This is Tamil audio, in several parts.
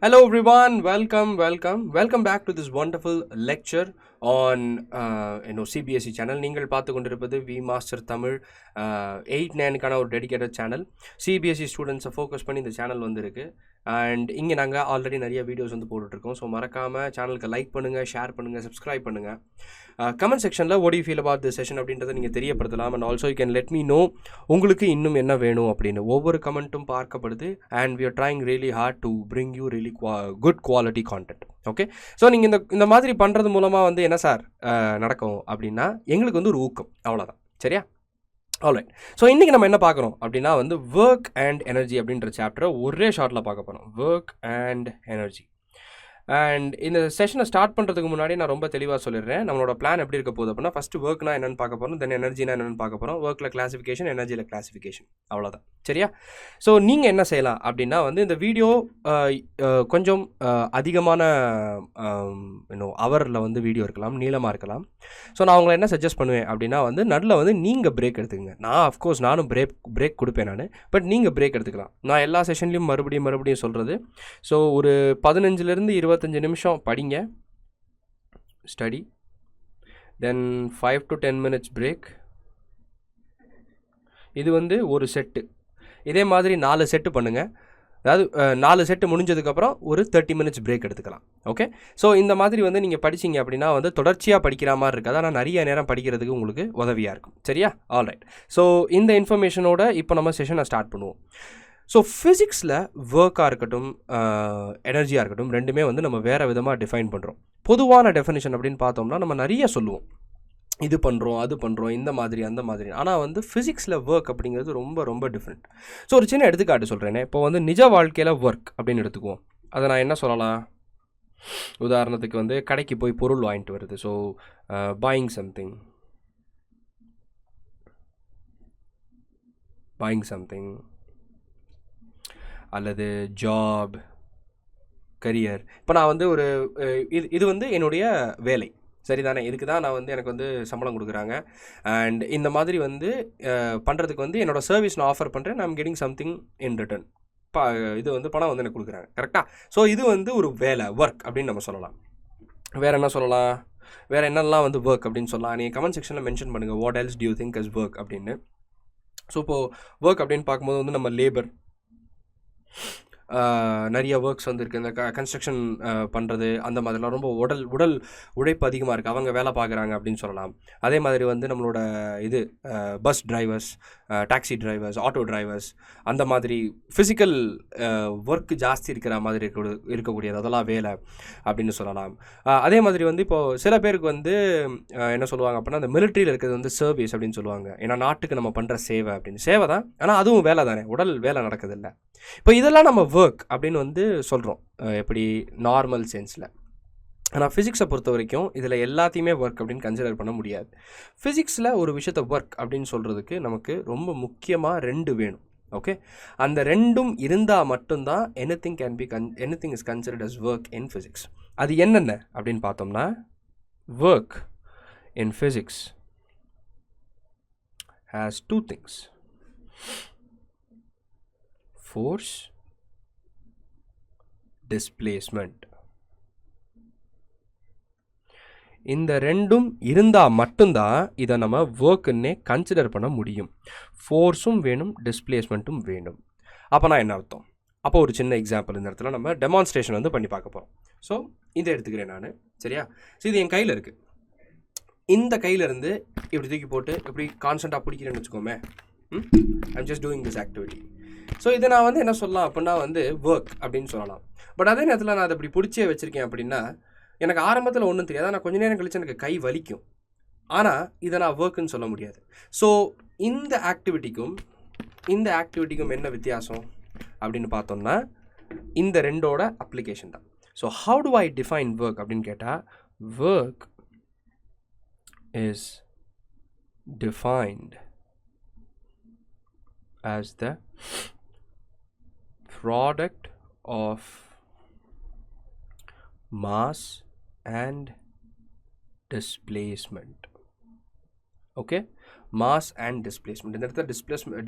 Hello everyone, welcome back to this wonderful lecture on CBSE channel. நீங்கள் பார்த்து கொண்டிருப்பது 𝑽𝒔 தமிழ் 8-9க்கான ஒரு டெடிகேட்டட் சேனல். CBSE ஸ்டூடெண்ட்ஸை ஃபோக்கஸ் பண்ணி இந்த சேனல் வந்திருக்கு. அண்ட் இங்கே நாங்கள் ஆல்ரெடி நிறைய வீடியோஸ் வந்து போட்டுட்ருக்கோம். ஸோ மறக்காமல் சேனலுக்கு லைக் பண்ணுங்கள், ஷேர் பண்ணுங்கள், சப்ஸ்கிரைப் பண்ணுங்கள். கமெண்ட் செக்ஷனில் what do you feel about this session அப்படின்றத நீங்கள் தெரியப்படுத்தலாம். And also you can let me know உங்களுக்கு இன்னும் என்ன வேணும் அப்படின்னு. ஒவ்வொரு கமெண்ட்டும் பார்க்கப்படுது. And we are trying really hard to bring you really good quality content. Okay, so நீங்கள் இந்த மாதிரி பண்ணுறது மூலமாக வந்து என்ன சார் நடக்கும் அப்படின்னா எங்களுக்கு வந்து ஒரு ஊக்கம், அவ்வளோதான். சரியா? ஆல்ரைட். ஸோ இன்றைக்கி நம்ம என்ன பார்க்குறோம் அப்படின்னா வந்து ஒர்க் அண்ட் எனர்ஜி அப்படின்ற சாப்டரை ஒரே ஷார்ட்டில் பார்க்க போகிறோம். Work and energy. அண்ட் இந்த செஷனை ஸ்டார்ட் பண்ணுறதுக்கு முன்னாடி நான் ரொம்ப தெளிவாக சொல்லிடுறேன். நம்மளோட பிளான் எப்படி இருக்க போகுது அப்படின்னா ஃபஸ்ட்டு ஒர்க்னா என்னென்னு பார்க்க போகிறோம், தென் எனர்ஜினா என்னென்னு பார்க்க போகிறோம், ஒர்க்கில் கிளாஸிஃபிகேஷன், எனர்ஜியில் கிளாஸிஃபிகேஷன், அவ்வளோதான். சரியா? ஸோ நீங்கள் என்ன செய்யலாம் அப்படின்னா வந்து இந்த வீடியோ கொஞ்சம் அதிகமான ஹவரில் வந்து வீடியோ இருக்கலாம், நீளமாக இருக்கலாம். ஸோ நான் உங்களை என்ன சஜஸ்ட் பண்ணுவேன் அப்படின்னா வந்து நடுவில் வந்து நீங்கள் பிரேக் எடுத்துக்கங்க. நானும் பிரேக் கொடுப்பேன் நான், பட் நீங்கள் பிரேக் எடுத்துக்கலாம். நான் எல்லா செஷன்லையும் மறுபடியும் சொல்கிறது. ஸோ ஒரு 15லேருந்து 25 நிமிஷம் படிங்க, study, then 5 to 10 minutes break. இது வந்து ஒரு செட்டு. இதே மாதிரி 4 செட்டு பண்ணுங்கள். அதாவது 4 செட்டு முடிஞ்சதுக்கப்புறம் ஒரு 30 minutes பிரேக் எடுத்துக்கலாம். ஓகே, ஸோ இந்த மாதிரி வந்து நீங்கள் படிச்சிங்க அப்படின்னா வந்து தொடர்ச்சியாக படிக்கிற மாதிரி இருக்காது, ஆனால் நிறைய நேரம் படிக்கிறதுக்கு உங்களுக்கு உதவியாக இருக்கும். சரியா? ஆல்ரைட். ஸோ இந்த இன்ஃபர்மேஷனோட இப்போ நம்ம செஷனை ஸ்டார்ட் பண்ணுவோம். ஸோ ஃபிசிக்ஸில் ஒர்க்காக இருக்கட்டும், எனர்ஜியாக இருக்கட்டும், ரெண்டுமே வந்து நம்ம வேறு விதமாக டிஃபைன் பண்ணுறோம். பொதுவான டெஃபினிஷன் அப்படின்னு பார்த்தோம்னா நம்ம நிறைய சொல்லுவோம், இது பண்ணுறோம், அது பண்ணுறோம், இந்த மாதிரி அந்த மாதிரி. ஆனால் வந்து ஃபிசிக்ஸில் ஒர்க் அப்படிங்கிறது ரொம்ப ரொம்ப டிஃப்ரெண்ட். ஸோ ஒரு சின்ன எடுத்துக்காட்டு சொல்கிறேனே. இப்போ வந்து நிஜ வாழ்க்கையில் ஒர்க் அப்படின்னு எடுத்துக்குவோம். அதை நான் என்ன சொல்லலாம்? உதாரணத்துக்கு வந்து கடைக்கு போய் பொருள் வாங்கிட்டு வருது. ஸோ பாயிங் சம்திங் அல்லது ஜாப், கரியர். இப்போ நான் வந்து ஒரு இது வந்து என்னுடைய வேலை, சரிதானே? இதுக்கு தான் நான் வந்து எனக்கு வந்து சம்பளம் கொடுக்குறாங்க. அண்ட் இந்த மாதிரி வந்து பண்ணுறதுக்கு வந்து என்னோடய சர்வீஸ் நான் ஆஃபர் பண்ணுறேன். I'm getting something in return. இது வந்து பணம் வந்து எனக்கு கொடுக்குறாங்க. கரெக்டாக? ஸோ இது வந்து ஒரு வேலை, ஒர்க் அப்படின்னு நம்ம சொல்லலாம். வேறு என்ன சொல்லலாம்? வேறு என்னெல்லாம் வந்து ஒர்க் அப்படின்னு சொல்லலாம்? நீங்கள் கமெண்ட் செக்ஷனில் மென்ஷன் பண்ணுங்கள், what else do you think is work அப்படின்னு. ஸோ இப்போது ஒர்க் அப்படின்னு பார்க்கும்போது வந்து நம்ம லேபர், நிறைய ஒர்க்ஸ் வந்து இருக்குது. இந்த கன்ஸ்ட்ரக்ஷன் பண்ணுறது, அந்த மாதிரிலாம் ரொம்ப உடல் உழைப்பு அதிகமாக இருக்குது, அவங்க வேலை பார்க்குறாங்க அப்படின்னு சொல்லலாம். அதே மாதிரி வந்து நம்மளோட இது bus drivers, taxi drivers, auto drivers, அந்த மாதிரி ஃபிசிக்கல் ஒர்க் ஜாஸ்தி இருக்கிற மாதிரி இருக்கக்கூடியது, அதெல்லாம் வேலை அப்படின்னு சொல்லலாம். அதே மாதிரி வந்து இப்போது சில பேருக்கு வந்து என்ன சொல்லுவாங்க அப்படின்னா அந்த மிலிட்ரியில் இருக்கிறது வந்து சர்வீஸ் அப்படின்னு சொல்லுவாங்க. ஏன்னா நாட்டுக்கு நம்ம பண்ணுற சேவை அப்படின்னு. சேவை தான், ஆனால் அதுவும் வேலை தானே, உடல் வேலை நடக்குதில்லை. இப்போ இதெல்லாம் நம்ம ஒர்க் அப்படின்னு வந்து சொல்கிறோம், எப்படி நார்மல் சென்ஸில். ஆனால் ஃபிசிக்ஸை பொறுத்த வரைக்கும் இதில் எல்லாத்தையுமே ஒர்க் அப்படின்னு கன்சிடர் பண்ண முடியாது. ஃபிசிக்ஸில் ஒரு விஷயத்தை ஒர்க் அப்படின்னு சொல்கிறதுக்கு நமக்கு ரொம்ப முக்கியமாக 2 வேணும். ஓகே, அந்த 2ம் இருந்தால் மட்டும்தான் anything is considered as work in physics. அது என்னென்ன அப்படின்னு பார்த்தோம்னா, work in physics has 2 things: force, displacement. இந்த 2ம் இருந்தால் மட்டும்தான் இதை நம்ம ஒர்க்குன்னே கன்சிடர் பண்ண முடியும். ஃபோர்ஸும் வேணும், டிஸ்பிளேஸ்மெண்ட்டும் வேணும். அப்போ நான் என்ன அர்த்தம்? அப்போ ஒரு சின்ன எக்ஸாம்பிள் இந்த இடத்துல நம்ம டெமான்ஸ்ட்ரேஷன் வந்து பண்ணி பார்க்க போகிறோம். ஸோ இதை எடுத்துக்கிறேன் நான். சரியா? ஸோ இது என் கையில் இருக்குது. இந்த கையிலேருந்து இப்படி தூக்கி போட்டு இப்படி கான்ஸ்டண்ட்டாக பிடிக்கிறேன்னு வச்சுக்கோமே. I'm just doing this activity. So இதை நான் வந்து என்ன சொல்லலாம் அப்படின்னா வந்து ஒர்க் அப்படின்னு சொல்லலாம். பட் அதே நேரத்தில் நான் அதை இப்படி பிடிச்சே வச்சுருக்கேன் அப்படின்னா எனக்கு ஆரம்பத்தில் ஒன்றும் தெரியாது, ஆனால் கொஞ்சம் நேரம் கழிச்சு எனக்கு கை வலிக்கும். ஆனால் இதை நான் ஒர்க்குன்னு சொல்ல முடியாது. ஸோ இந்த ஆக்டிவிட்டிக்கும் என்ன வித்தியாசம் அப்படின்னு பார்த்தோம்னா இந்த 2ஓட அப்ளிகேஷன் தான். So how to I define work அப்படின்னு கேட்டால், work is defined as the product of mass and displacement. Okay, mass and displacement. இந்த இடத்துல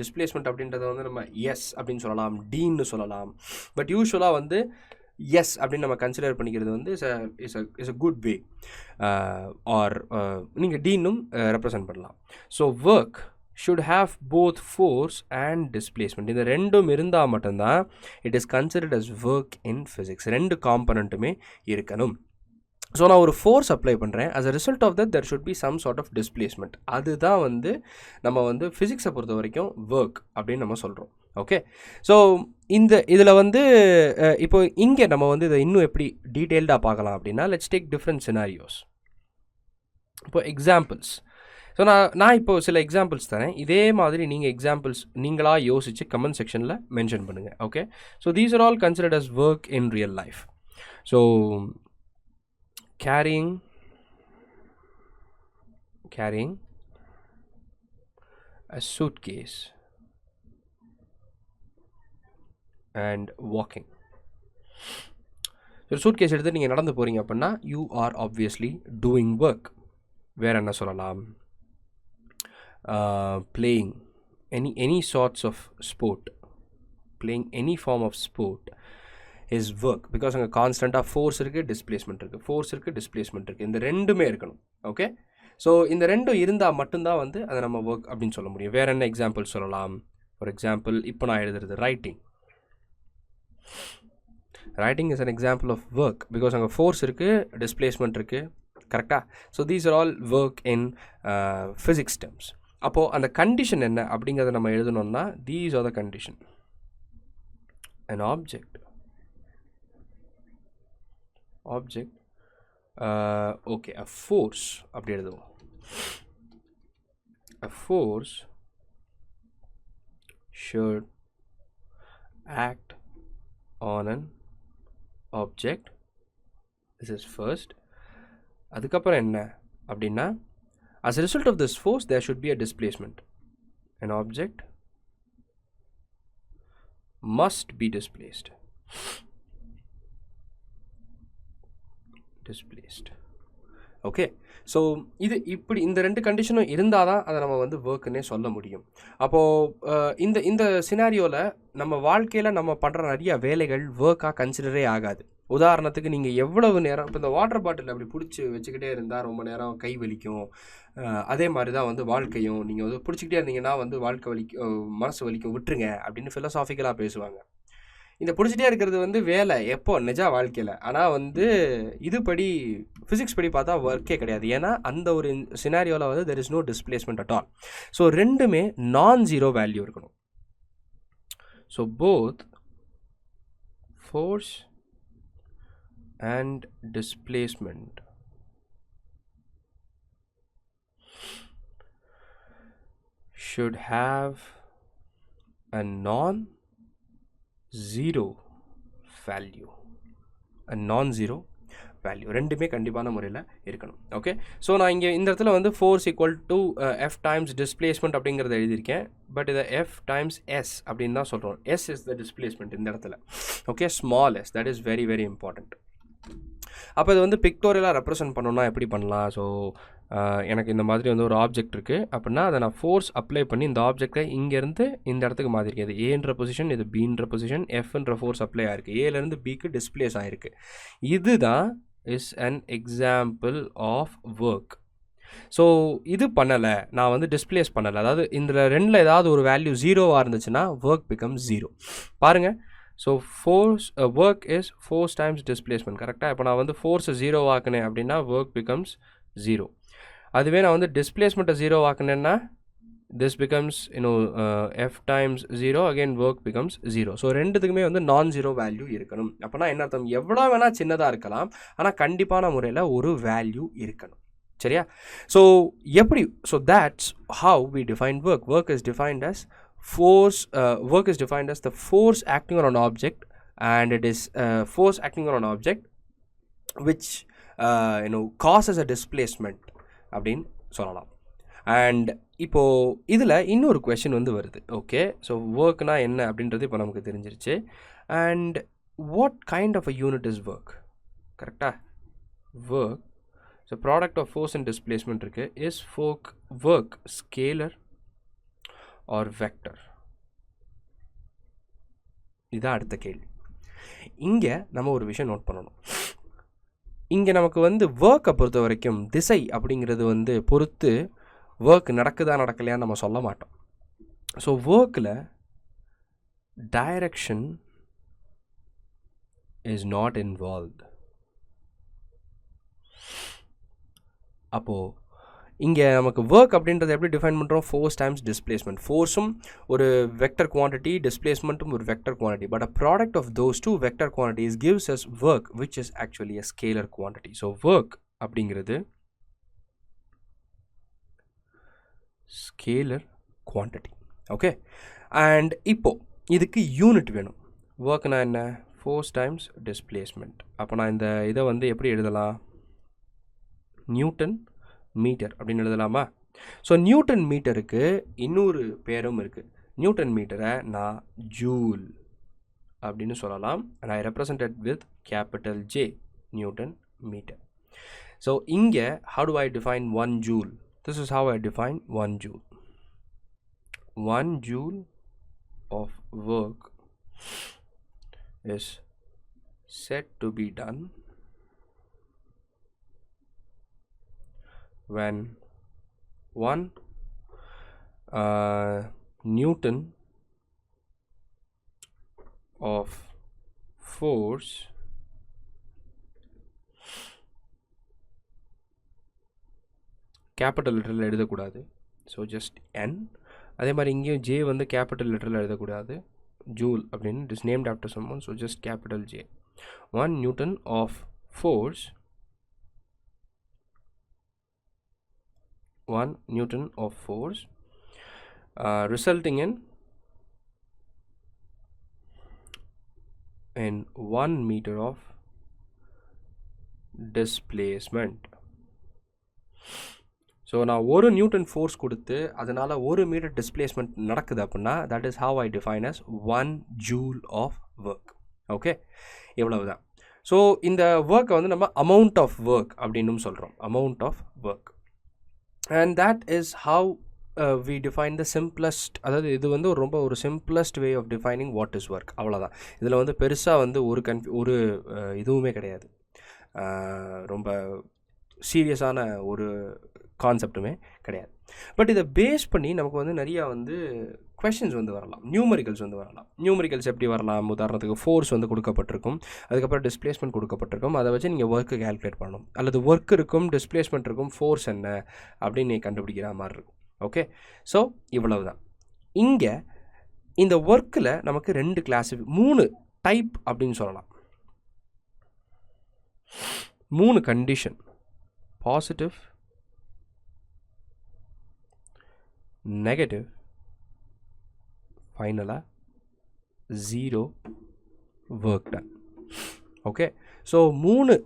displacement அப்படின்றத வந்து நம்ம எஸ் அப்படின்னு சொல்லலாம், டின்னு சொல்லலாம். பட் யூஸ்வலாக வந்து எஸ் அப்படின்னு நம்ம கன்சிடர் பண்ணிக்கிறது வந்து is a good way or நீங்கள் டீனும் ரெப்ரசன்ட் பண்ணலாம். So work should have both force and displacement. இந்த ரெண்டும் இருந்தால் மட்டும்தான் it is considered as work in physics. ரெண்டு காம்பனண்ட்டுமே இருக்கணும். ஸோ நான் ஒரு ஃபோர்ஸ் அப்ளை பண்ணுறேன். as a result of that there should be some sort of displacement. அதுதான் வந்து நம்ம வந்து ஃபிசிக்ஸை பொறுத்த வரைக்கும் ஒர்க் அப்படின்னு நம்ம சொல்கிறோம். ஓகே, ஸோ இதில் வந்து இப்போ இங்கே நம்ம வந்து இதை இன்னும் எப்படி டீட்டெயில்டாக பார்க்கலாம் அப்படின்னா, லெட்ஸ் டேக் டிஃப்ரெண்ட் சினாரியோஸ். இப்போ எக்ஸாம்பிள்ஸ். ஸோ நான் இப்போது சில எக்ஸாம்பிள்ஸ் தரேன். இதே மாதிரி நீங்கள் எக்ஸாம்பிள்ஸ் நீங்களாக யோசித்து கமெண்ட் செக்ஷனில் மென்ஷன் பண்ணுங்கள். Okay, so these are all considered as work in real life. So carrying a suitcase and walking. ஒரு சூட்கேஸ் எடுத்து நீங்கள் நடந்து போகிறீங்க அப்படின்னா you are obviously doing work. வேறு என்ன சொல்லலாம்? playing any sorts of sport, playing any form of sport is work, because அங்கே கான்ஸ்டண்ட்டாக ஃபோர்ஸ் இருக்குது, டிஸ்பிளேஸ்மெண்ட் இருக்குது, ஃபோர்ஸ் இருக்குது, டிஸ்பிளேஸ்மெண்ட் இருக்குது. இந்த ரெண்டுமே இருக்கணும். ஓகே, ஸோ இந்த ரெண்டும் இருந்தால் மட்டும்தான் வந்து அதை நம்ம ஒர்க் அப்படின்னு சொல்ல முடியும். வேறு என்ன எக்ஸாம்பிள் சொல்லலாம்? ஃபார் எக்ஸாம்பிள் இப்போ நான் எழுதுறது writing is an example of work, because அங்கே ஃபோர்ஸ் இருக்குது, டிஸ்பிளேஸ்மெண்ட் இருக்குது. கரெக்டாக? So these are all work in physics terms. அப்போது அந்த கண்டிஷன் என்ன அப்படிங்கிறத நம்ம எழுதணும்னா these are the condition. an object okay, a force அப்படி எழுதுவோம். a force should act on an object. this is first. அதுக்கப்புறம் என்ன அப்படின்னா, as a result of this force there should be a displacement. an object must be displaced. Okay, so இப்படி இந்த ரெண்டு கண்டிஷனும் இருந்தால் தான் அதை நம்ம வந்து ஒர்க்குன்னே சொல்ல முடியும். அப்போது இந்த சினாரியோவில் நம்ம வாழ்க்கையில் நம்ம பண்ணுற நிறைய வேலைகள் ஒர்க்காக கன்சிடரே ஆகாது. உதாரணத்துக்கு நீங்கள் எவ்வளவு நேரம் இப்போ இந்த வாட்டர் பாட்டில் அப்படி பிடிச்சி வச்சுக்கிட்டே இருந்தால் ரொம்ப நேரம் கை வலிக்கும். அதே மாதிரி தான் வந்து வாழ்க்கையும் நீங்கள் வந்து பிடிச்சிக்கிட்டே இருந்தீங்கன்னா வந்து வாழ்க்கை மனசு வலிக்கும், விட்டுருங்க அப்படின்னு ஃபிலசாஃபிக்கலாக பேசுவாங்க. இந்த பிடிச்சிட்டே இருக்கிறது வந்து வேலை எப்போ நிஜ வாழ்க்கையில். ஆனால் வந்து இதுபடி ஃபிசிக்ஸ் படி பார்த்தா ஒர்க்கே கிடையாது. ஏன்னா அந்த ஒரு சினாரியோவில் வந்து there is no displacement at all. So ரெண்டுமே நான் ஜீரோ வேல்யூ இருக்கணும். So both force and displacement should have a non-zero value. ரெண்டுமே கண்டிப்பான முறையில் இருக்கணும். ஓகே, ஸோ நான் இங்கே இந்த இடத்துல வந்து force equal to F times displacement அப்படிங்கிறத எழுதியிருக்கேன். பட் இதை எஃப் டைம்ஸ் எஸ் அப்படின்னு தான் சொல்கிறோம். எஸ் இஸ் த டிஸ்பிளேஸ்மெண்ட் இந்த இடத்துல. Okay, small S, that is very very important. அப்போ இது வந்து பிக்டோரியலாக ரெப்ரசன்ட் பண்ணணும்னா எப்படி பண்ணலாம்? ஸோ எனக்கு இந்த மாதிரி வந்து ஒரு ஆப்ஜெக்ட் இருக்குது அப்படின்னா அதை நான் ஃபோர்ஸ் அப்ளை பண்ணி இந்த ஆப்ஜெக்டை இங்கேருந்து இந்த இடத்துக்கு மாற்றிருக்கேன். இது ஏன்ற பொசிஷன், இது பீன்ற பொசிஷன், எஃப்ன்ற ஃபோர்ஸ் அப்ளை ஆகிருக்கு, ஏலேருந்து பிக்கு டிஸ்பிளேஸ் ஆகிருக்கு. இதுதான் is an example of work. So இது பண்ணலை, நான் வந்து டிஸ்பிளேஸ் பண்ணலை, அதாவது இந்த ரெண்டில் ஏதாவது ஒரு வேல்யூ ஜீரோவாக இருந்துச்சுன்னா ஒர்க் பிகம்ஸ் ஜீரோ. பாருங்கள், so force work is force times displacement. கரெக்டாக? இப்போ நான் வந்து ஃபோர்ஸை ஜீரோ ஆக்குனேன் அப்படின்னா ஒர்க் பிகம்ஸ் ஜீரோ. அதுவே நான் வந்து டிஸ்பிளேஸ்மெண்ட்டை ஜீரோ ஆக்குனேன்னா this becomes F times zero, again work becomes zero. So ரெண்டுத்துக்குமே வந்து நான் ஜீரோ வேல்யூ இருக்கணும். அப்போனா என்ன அர்த்தம்? எவ்வளோ வேணால் சின்னதாக இருக்கலாம், ஆனால் கண்டிப்பான முறையில் ஒரு வேல்யூ இருக்கணும். சரியா? ஸோ எப்படி? So that's how we define work. Work is defined as work is defined as the force acting on an object, and it is force acting on an object which causes a displacement அப்படின்னு சொல்லலாம். அண்ட் இப்போது இதில் இன்னொரு கொஷின் வந்து வருது. ஓகே, ஸோ ஒர்க்னா என்ன அப்படின்றது இப்போ நமக்கு தெரிஞ்சிருச்சு. And what kind of a unit is work? கரெக்டாக? Work so product of force and displacement இருக்குது. Is work scalar or vector? இதான் அடுத்த கேள்வி. இங்கே நம்ம ஒரு விஷயம் நோட் பண்ணணும். இங்கே நமக்கு வந்து ஒர்க்கை பொறுத்த வரைக்கும் திசை அப்படிங்கிறது வந்து பொறுத்து ஒர்க் நடக்குதா நடக்கலையான்னு நம்ம சொல்ல மாட்டோம். ஸோ ஒர்க்கில் டைரக்ஷன் இஸ் நாட் இன்வால்வ்ட். அப்போது இங்கே நமக்கு ஒர்க் அப்படின்றத எப்படி டிஃபைன் பண்ணுறோம்? Force times displacement. ஃபோர்ஸும் ஒரு வெக்டர் குவான்டிட்டி, டிஸ்பிளேஸ்மெண்ட்டும் ஒரு vector quantity. But a product of those two vector quantities gives us work which is actually a scalar quantity. So work அப்படிங்கிறது ஸ்கேலர் குவான்டிட்டி. ஓகே, அண்ட் இப்போது இதுக்கு யூனிட் வேணும். ஒர்க்னா என்ன? Force times displacement. அப்போ நான் இந்த இதை வந்து எப்படி எழுதலாம்? நியூட்டன் மீட்டர் அப்படின்னு எழுதலாமா? ஸோ நியூட்டன் மீட்டருக்கு இன்னொரு பேரும் இருக்குது. நியூட்டன் மீட்டரை நான் ஜூல் அப்படின்னு சொல்லலாம். and I represented with capital J, Newton metre. So இங்கே how do I define 1 joule? This is how I define 1 joule. 1 joule of work is said to be done when 1 Newton of force capital லெட்டரில் எழுதக்கூடாது. So just n. அதே மாதிரி இங்கேயும் ஜே வந்து கேபிட்டல் லெட்டரில் எழுதக்கூடாது. ஜூல் அப்படின்னு it is named after someone. So just capital J. 1 Newton of force, 1 Newton of force resulting in 1 meter of displacement. So நான் ஒரு நியூட்டன் ஃபோர்ஸ் கொடுத்து அதனால் 1 மீட்டர் டிஸ்பிளேஸ்மெண்ட் நடக்குது அப்படின்னா that is how I define as 1 joule of work. Okay, இவ்வளவு தான். ஸோ இந்த ஒர்க்கை வந்து நம்ம அமௌண்ட் ஆஃப் ஒர்க் அப்படின்னும் சொல்கிறோம். Amount of work. and that is how we define the simplest, அதாவது இது வந்து ரொம்ப ஒரு simplest way of defining what is work. அவ்வளோதான். இதில் வந்து பெருசாக வந்து ஒரு இதுவுமே கிடையாது. ரொம்ப சீரியஸான ஒரு கான்செப்ட்டுமே கிடையாது. பட் இதை பேஸ் பண்ணி நமக்கு வந்து நிறையா வந்து கொஷின்ஸ் வந்து வரலாம். நியூமரிக்கல்ஸ் வந்து வரலாம். நியூமரிக்கல்ஸ் எப்படி வரலாம்? உதாரணத்துக்கு ஃபோர்ஸ் வந்து கொடுக்கப்பட்டிருக்கும், அதுக்கப்புறம் டிஸ்பிளேஸ்மெண்ட் கொடுக்கப்பட்டிருக்கும். அதை வச்சு நீங்கள் ஒர்க்கு கேல்குலேட் பண்ணணும். அல்லது ஒர்க் இருக்கும், டிஸ்பிளேஸ்மெண்ட் இருக்கும், ஃபோர்ஸ் என்ன அப்படின்னு நீங்கள் கண்டுபிடிக்கிற மாதிரி இருக்கும். ஓகே, ஸோ இவ்வளவு தான். இங்கே இந்த ஒர்க்கில் நமக்கு 3 டைப் அப்படின்னு சொல்லலாம். 3 கண்டிஷன்: பாசிட்டிவ், நெகட்டிவ், ஃபைனலாக 0 ஒர்க் டன். ஓகே, ஸோ 3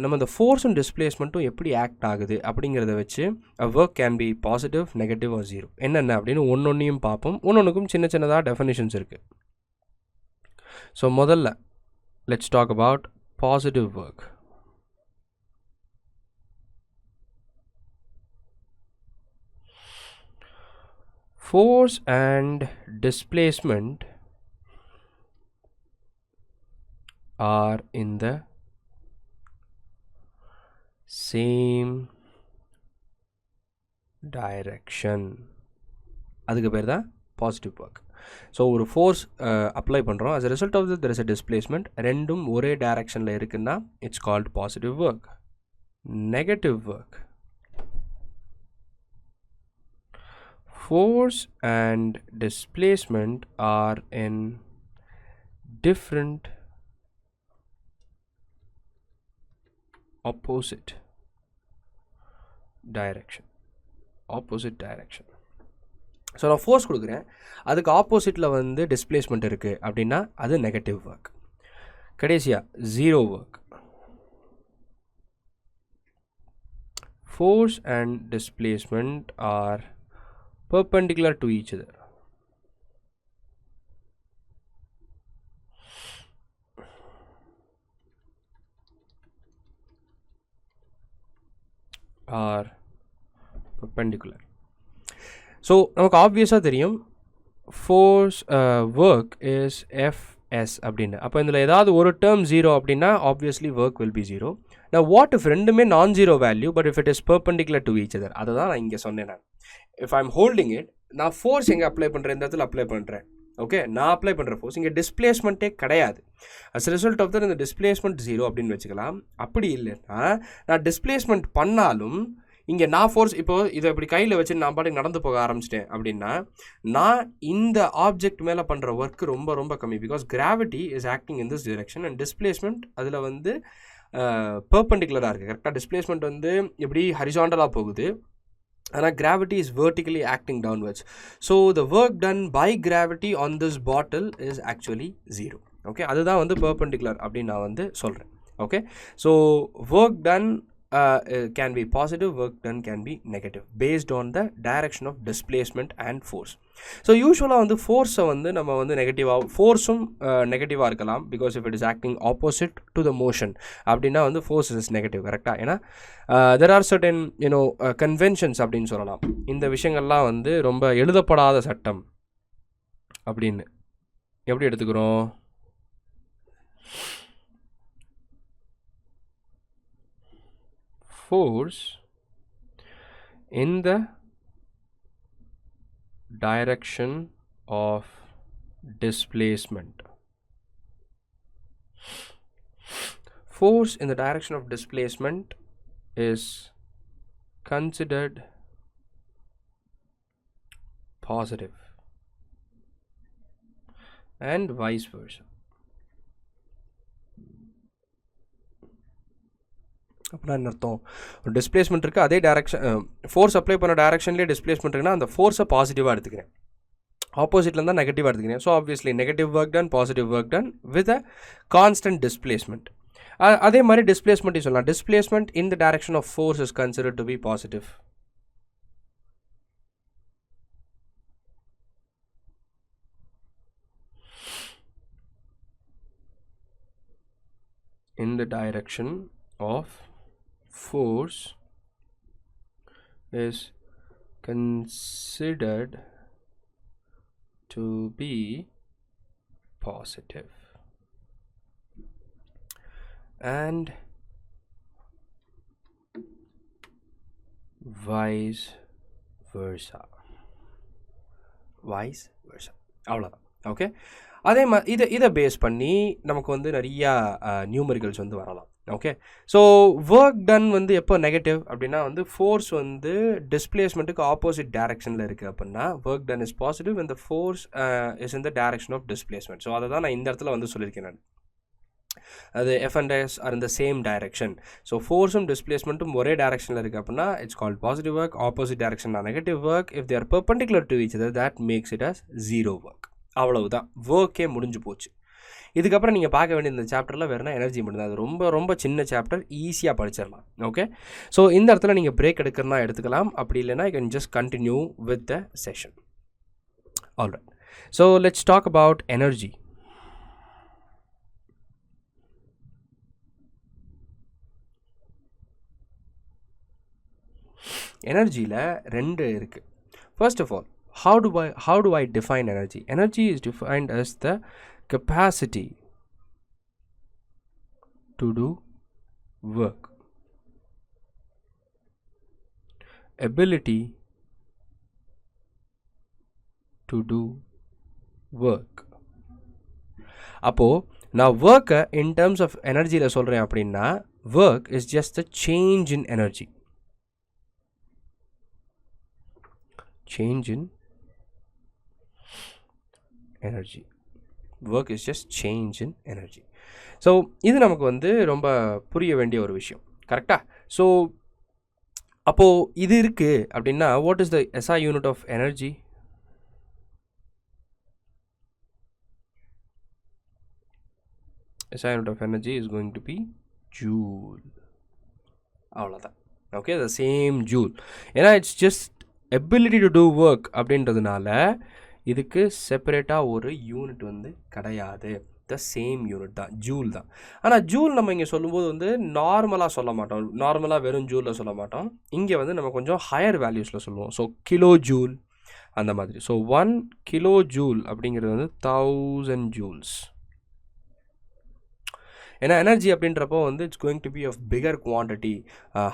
நம்ம இந்த ஃபோர்ஸும் டிஸ்பிளேஸ்மெண்ட்டும் எப்படி ஆக்ட் ஆகுது அப்படிங்கிறத வச்சு work can be positive, negative or 0 என்னென்ன அப்படின்னு ஒன்னொன்னையும் பார்ப்போம். ஒன்னொன்றுக்கும் சின்ன சின்னதாக டெஃபினிஷன்ஸ் இருக்குது. ஸோ முதல்ல let's talk about positive work. Force and displacement are in the same direction. அதுக்கு பேர் தான் பாசிட்டிவ் ஒர்க். ஸோ ஒரு ஃபோர்ஸ் அப்ளை பண்ணுறோம், as a result of this there is a displacement. ரெண்டும் ஒரே டைரக்ஷனில் இருக்குன்னா it's called positive work. Negative work: force and displacement are in different opposite direction. So நான் ஃபோர்ஸ் கொடுக்குறேன், அதுக்கு ஆப்போசிட்டில் வந்து டிஸ்பிளேஸ்மெண்ட் இருக்குது அப்படின்னா அது நெகட்டிவ் ஒர்க். கடைசியாக 0 work. Force and displacement are perpendicular to each other. Are perpendicular. So நமக்கு ஆப்வியஸாக தெரியும் force work is F S அப்படின்னு. அப்போ இதில் ஏதாவது ஒரு term 0 அப்படின்னா obviously work will be 0. Now what if ரெண்டுமே non-zero value but if it is perpendicular to each other? அதை தான் நான் இங்கே சொன்னேன். நான் if I'm holding it, நான் ஃபோர்ஸ் எங்கே அப்ளை பண்ணுறேன், இந்த இடத்துல அப்ளை பண்ணுறேன். ஓகே, நான் அப்ளை பண்ணுற ஃபோர்ஸ் இங்கே டிஸ்பிளேஸ்மெண்ட்டே கிடையாது. அஸ் ரிசல்ட் ஆஃப் தட் இந்த டிஸ்பிளேஸ்மெண்ட் 0 அப்படின்னு வச்சுக்கலாம். அப்படி இல்லைன்னா நான் டிஸ்பிளேஸ்மெண்ட் பண்ணாலும் இங்கே நான் ஃபோர்ஸ் இப்போது இதை இப்படி கையில் வச்சு நான் பாட்டுக்கு நடந்து போக ஆரம்பிச்சிட்டேன் அப்படின்னா நான் இந்த ஆப்ஜெக்ட் மேலே பண்ணுற ஒர்க் ரொம்ப ரொம்ப கம்மி. Because gravity is acting in this direction and displacement அதில் வந்து பெர்பெண்டிகுலராக இருக்குது. கரெக்டாக டிஸ்பிளேஸ்மெண்ட் வந்து இப்படி ஹரிசாண்டலாக போகுது, ஆனால் gravity is vertically acting downwards. So the work done by gravity on this bottle is actually 0. Okay, அதுதான் வந்து perpendicular அப்படின்னு நான் வந்து சொல்கிறேன். Okay, so work done can be positive, work done can be negative based on the direction of displacement and force. So usually வந்து ஃபோர்ஸை வந்து நம்ம வந்து நெகட்டிவாக ஃபோர்ஸும் நெகட்டிவாக இருக்கலாம். Because if it is acting opposite to the motion அப்படின்னா வந்து ஃபோர்ஸ் இஸ் நெகட்டிவ். கரெக்டாக? ஏன்னா தெர் ஆர் சர்டன் கன்வென்ஷன்ஸ் அப்படின்னு சொல்லலாம். இந்த விஷயங்கள்லாம் வந்து ரொம்ப எழுதப்படாத சட்டம் அப்படின்னு எப்படி எடுத்துக்கிறோம்? Force in the direction of displacement. Force in the direction of displacement is considered positive and vice versa. அப்படின்னா என்ன அர்த்தம்? ஒரு டிஸ்பிளேஸ்மெண்ட் இருக்குது, அதே டேரக்ஷன் ஃபோர்ஸ் அப்ளை பண்ண டேரக்ஷன்லேயே டிஸ்பிளேஸ்மெண்ட் இருக்குன்னா அந்த ஃபோர்ஸை பாசிட்டிவாக எடுத்துக்கிறேன், ஆப்போசிட்டில் இருந்தால் நெகட்டிவாக எடுத்துக்கிறேன். So obviously negative work done, positive work done with a constant displacement. அதே மாதிரி டிஸ்பிளேஸ்மெண்ட்டையும் சொல்லலாம். Displacement in the direction of force is considered to be positive. In the direction of force is considered to be positive and vice versa. அவ்வளோதான். ஓகே, அதே மாதிரி இதை பேஸ் பண்ணி நமக்கு வந்து நிறையா நியூமரிக்கல்ஸ் வந்து வரலாம். ஓகே, ஸோ ஒர்க் டன் வந்து எப்போ நெகட்டிவ் அப்படின்னா வந்து ஃபோர்ஸ் வந்து டிஸ்பிளேஸ்மெண்ட்டுக்கு ஆப்போசிட் டேரக்ஷனில் இருக்குது அப்படின்னா work done is positive and the force is in the direction of displacement. So அதை தான் நான் இந்த இடத்துல வந்து சொல்லியிருக்கேன். நான் அது எஃப் அண்ட் எஸ் ஆர் இந்த சேம் டைரக்ஷன். ஸோ ஃபோர்ஸும் டிஸ்பிளேஸ்மெண்ட்டும் ஒரே டேரக்ஷனில் இருக்குது அப்படின்னா it's called positive work. Opposite direction negative work. If they are perpendicular to each other that makes it as 0 work. அவ்வளவுதான், ஒர்க்கே முடிஞ்சு போச்சு. இதுக்கப்புறம் நீங்கள் பார்க்க வேண்டிய இந்த சாப்டரில் வேறுனா எனர்ஜி மட்டும்தான். அது ரொம்ப ரொம்ப சின்ன சாப்டர், ஈஸியாக படிச்சிடலாம். ஓகே, ஸோ இந்த இடத்துல நீங்கள் பிரேக் எடுக்கிறனா எடுத்துக்கலாம், அப்படி இல்லைனா you can just continue with the session. Alright, so let's talk about energy. எனர்ஜியில் ரெண்டு இருக்குது. First of all, how do I define energy? Energy is defined as the capacity to do work, ability to do work. அப்போ நான் work in terms of energyல சொல்றேன் அப்படின்னா work is just a change in energy. Change in energy. Work is just change in energy. So இது நமக்கு வந்து ரொம்ப புரிய வேண்டிய ஒரு விஷயம். கரெக்டா? ஸோ அப்போது இது இருக்குது அப்படின்னா what is the SI unit of energy? SI unit of energy is going to be joule. அவ்வளோதான். Okay, the same joule. ஏன்னா it's just ability to do work அப்படின்றதுனால இதுக்கு செப்பரேட்டாக ஒரு யூனிட் வந்து கிடையாது. த சேம் யூனிட் தான், ஜூல் தான். ஆனால் ஜூல் நம்ம இங்கே சொல்லும்போது வந்து நார்மலாக சொல்ல மாட்டோம், நார்மலாக வெறும் ஜூலில் சொல்ல மாட்டோம். இங்கே வந்து நம்ம கொஞ்சம் ஹையர் வேல்யூஸில் சொல்லுவோம். ஸோ கிலோ ஜூல் அந்த மாதிரி. ஸோ 1 கிலோ ஜூல் அப்படிங்கிறது வந்து 1000 ஜூல்ஸ். ஏன்னா எனர்ஜி அப்படின்றப்போ வந்து it's going to be of bigger quantity,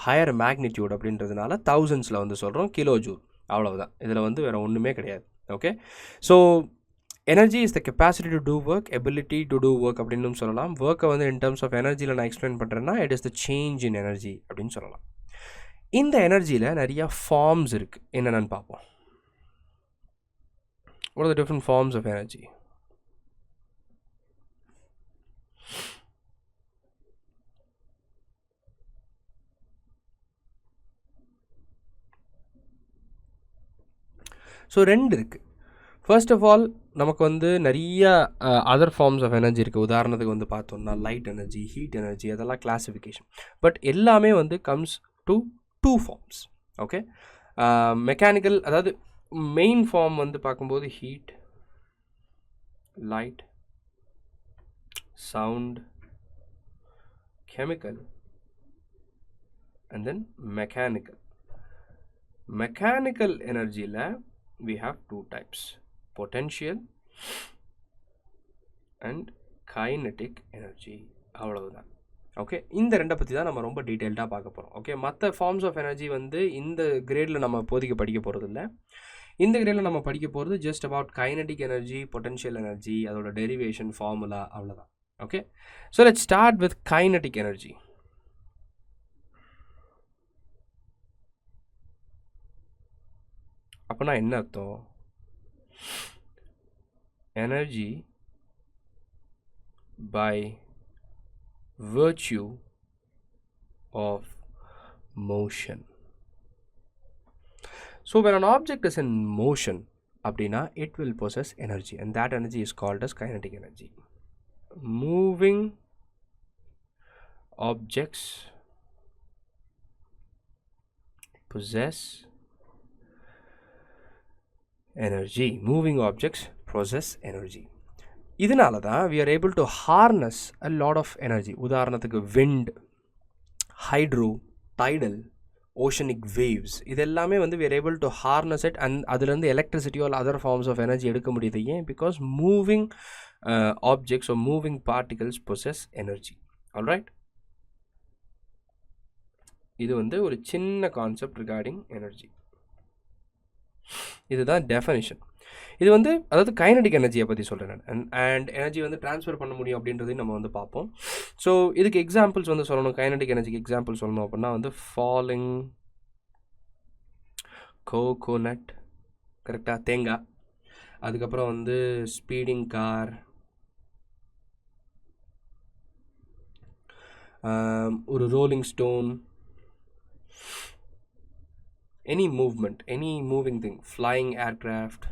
higher magnitude அப்படின்றதுனால தௌசண்ட்ஸில் வந்து சொல்கிறோம் கிலோ ஜூல். அவ்வளவுதான், இதில் வந்து வேறு ஒன்றுமே கிடையாது. Okay, so energy is the capacity to do work, ability to do work அப்படின்னு சொல்லலாம். ஒர்க்கை வந்து இன் டர்ம்ஸ் ஆஃப் எனர்ஜியில் நான் எக்ஸ்பிளைன் பண்ணுறேன்னா it is the change in energy அப்படின்னு சொல்லலாம். இந்த எனர்ஜியில் நிறையா ஃபார்ம்ஸ் இருக்குது, என்னென்னு பார்ப்போம். What are the different forms of energy? So ரெண்டு இருக்குது. ஃபர்ஸ்ட் ஆஃப் ஆல் நமக்கு வந்து நிறைய அதர் ஃபார்ம்ஸ் ஆஃப் எனர்ஜி இருக்குது. உதாரணத்துக்கு வந்து பார்த்தோம்னா லைட் எனர்ஜி, ஹீட் எனர்ஜி, அதெல்லாம் கிளாஸிஃபிகேஷன். பட் எல்லாமே வந்து comes to two forms. Okay, mechanical, அதாவது மெயின் ஃபார்ம் வந்து பார்க்கும்போது heat, light, sound, chemical, and then mechanical. Mechanical energy la we have two types, potential and kinetic energy. அவ்வளவுதான். ஓகே, இந்த ரெண்டை பற்றி தான் நம்ம ரொம்ப டீட்டெயில்டாக பார்க்க போகிறோம். ஓகே, மற்ற ஃபார்ம்ஸ் ஆஃப் எனர்ஜி வந்து இந்த கிரேடில் நம்ம இப்போதைக்கு படிக்க போகிறது இல்லை. இந்த கிரேடில் நம்ம படிக்க போகிறது just about kinetic energy, potential energy, அதோட டெரிவேஷன், ஃபார்முலா, அவ்வளோதான். Okay, so let's start with kinetic energy. அப்போனா என்ன அர்த்தம்? Energy by virtue of motion. So when an object is in motion, abdina, it will possess energy, and that energy is called as kinetic energy. Moving objects possess energy. Moving objects possess energy. இதனால தான் we are able to harness a lot of energy. உதாரணத்துக்கு wind, hydro, tidal, oceanic waves, இதெல்லாமே வந்து we are able to harness it, and அதிலிருந்து electricity or other forms of energy எடுக்க முடியுது. ஏன்? Because moving objects or moving particles possess energy. Alright, இது வந்து ஒரு சின்ன கான்செப்ட் regarding energy. இதுதான் டெஃபனிஷன். இது வந்து அதாவது கைனடிக் எனர்ஜியை பற்றி சொல்கிறேன் நான். அண்ட் எனர்ஜி வந்து ட்ரான்ஸ்ஃபர் பண்ண முடியும் அப்படின்றதையும் நம்ம வந்து பார்ப்போம். ஸோ இதுக்கு எக்ஸாம்பிள்ஸ் வந்து சொல்லணும், கைனடிக் எனர்ஜிக்கு எக்ஸாம்பிள் சொல்லணும் அப்படின்னா வந்து ஃபாலிங் கோகோனட், கரெக்டாக, தேங்காய். அதுக்கப்புறம் வந்து ஸ்பீடிங் கார், ஒரு rolling stone, any movement, any moving thing, flying aircraft.